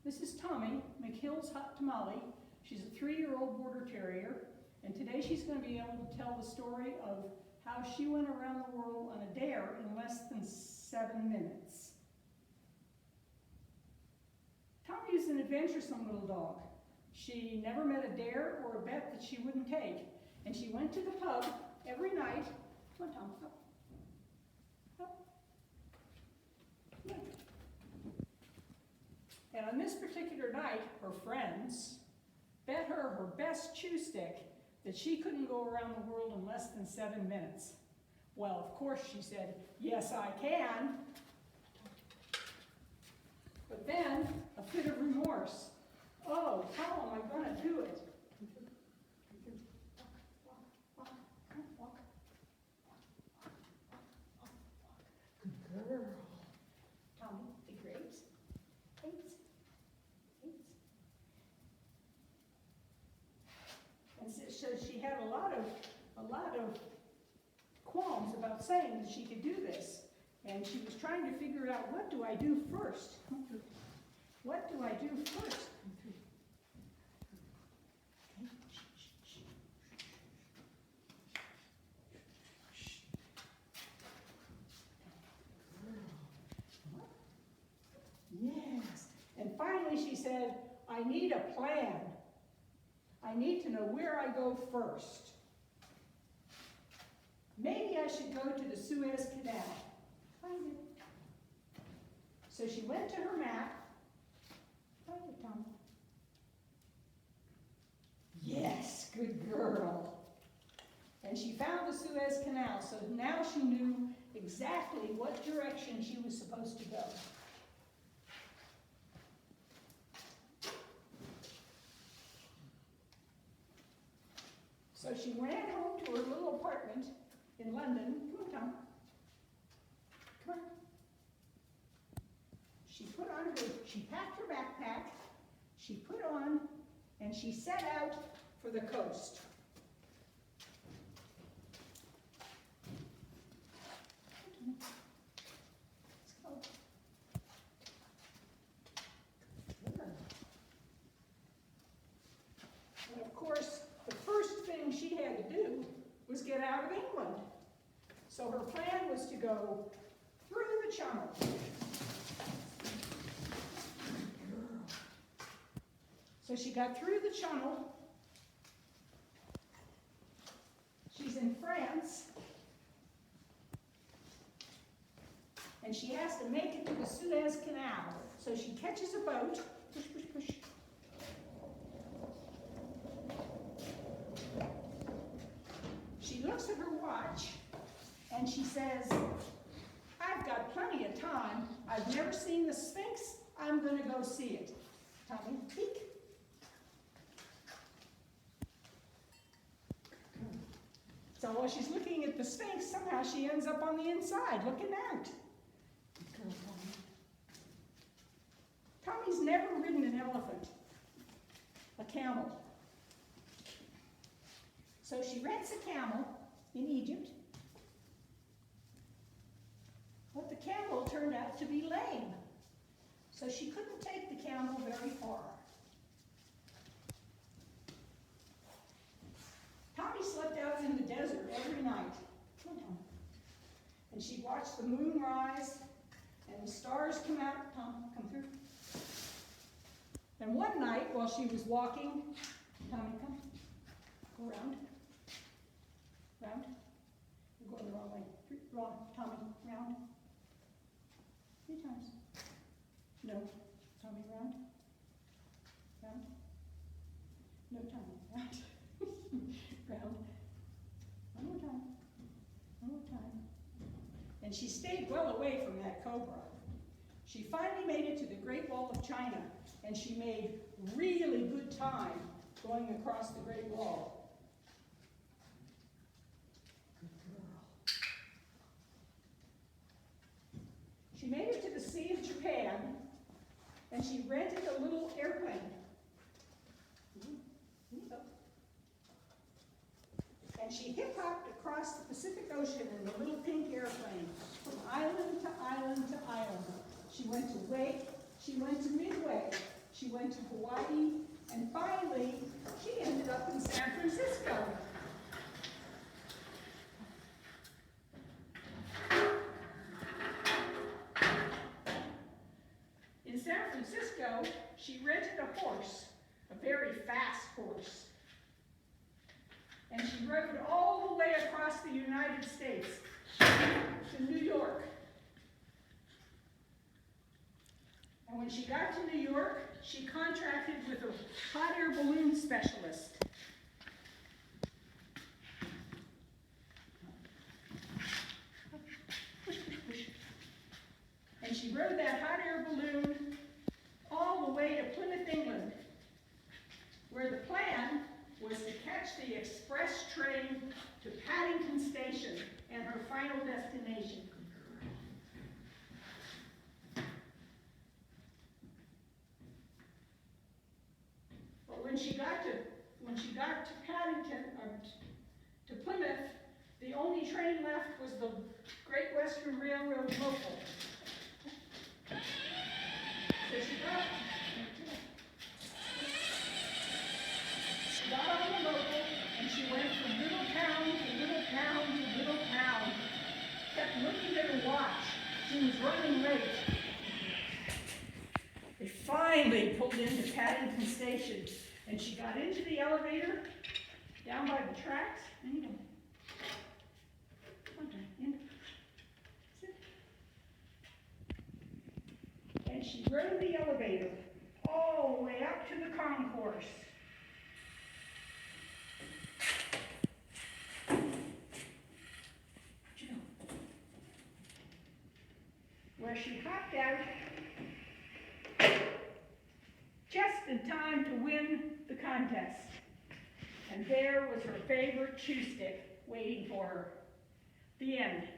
This is Tommie McHill's hot tamale. She's a 3-year-old border terrier, and today she's going to be able to tell the story of how she went around the world on a dare in less than 7 minutes. Tommie is an adventuresome little dog. She never met a dare or a bet that she wouldn't take, and she went to the pub every night. Come on, Tom, up. Up. Yeah. And on this particular night, her friends bet her best chew stick that she couldn't go around the world in less than 7 minutes. Well, of course, she said, yes, I can. But then, a fit of remorse. Oh, how am I going to do it? Good girl. Tommie, the grapes. Eight. And so she had a lot of qualms about saying that she could do this. And she was trying to figure out, what do I do first? What do I do first? Yes. And finally she said, I need a plan. I need to know where I go first. Maybe I should go to the Suez Canal. Find it. So she went to her map. Find it, Tom. Yes, good girl. And she found the Suez Canal, so now she knew exactly what direction she was supposed to go. So she ran home to her little apartment in London. Come on, Tom. Come on. She packed her backpack, she put on, and she set out for the coast. Let's go. And of course, the first thing she had to do was get out of England. So her plan was to go through the Channel. So she got through the Channel. She's in France. And she has to make it to the Suez Canal. So she catches a boat. Push, push, push. She looks at her watch and she says, I've got plenty of time. I've never seen the Sphinx. I'm going to go see it. Tommie, peek. So while she's looking at the Sphinx, somehow she ends up on the inside, looking out. Tommie's never ridden an elephant, a camel. So she rents a camel in Egypt. But the camel turned out to be lame. So she couldn't take the camel very far. Tommie slept out in the desert every night. And she watched the moon rise and the stars come out. Tom, come through. And one night while she was walking, Tommie, come. Go around. Round. You're going the wrong way. Wrong. Tommie, round. 3 times. No. Tommie, round. Round. No, Tommie, round. Round. One more time. One more time. And she stayed well away from that cobra. She finally made it to the Great Wall of China, and she made really good time going across the Great Wall. Good girl. She made it to the Sea of Japan, and she rented a little airplane. And she hip-hopped across the Pacific Ocean in a little pink airplane, from island to island to island. She went to Wake, she went to Midway, She went to Hawaii, and finally, she ended up in San Francisco. In San Francisco, she rented a horse, a very fast horse. And she rode all the way across the United States to New York. And when she got to New York, she contracted with a hot air balloon specialist. And she rode that hot air balloon all the way to Plymouth, England, where the plan was to catch the express train to Paddington Station and her final destination. But when she got to Paddington, or to Plymouth, the only train left was the Great Western Railroad local. So she got on the local, and she went from little town to little town to little town. Kept looking at her watch. She was running late. They finally pulled into Paddington Station, and she got into the elevator down by the tracks. And come on, in. Sit. And she rode the elevator all the way up to the concourse. Where she hopped out just in time to win the contest. And there was her favorite chew stick waiting for her. The end.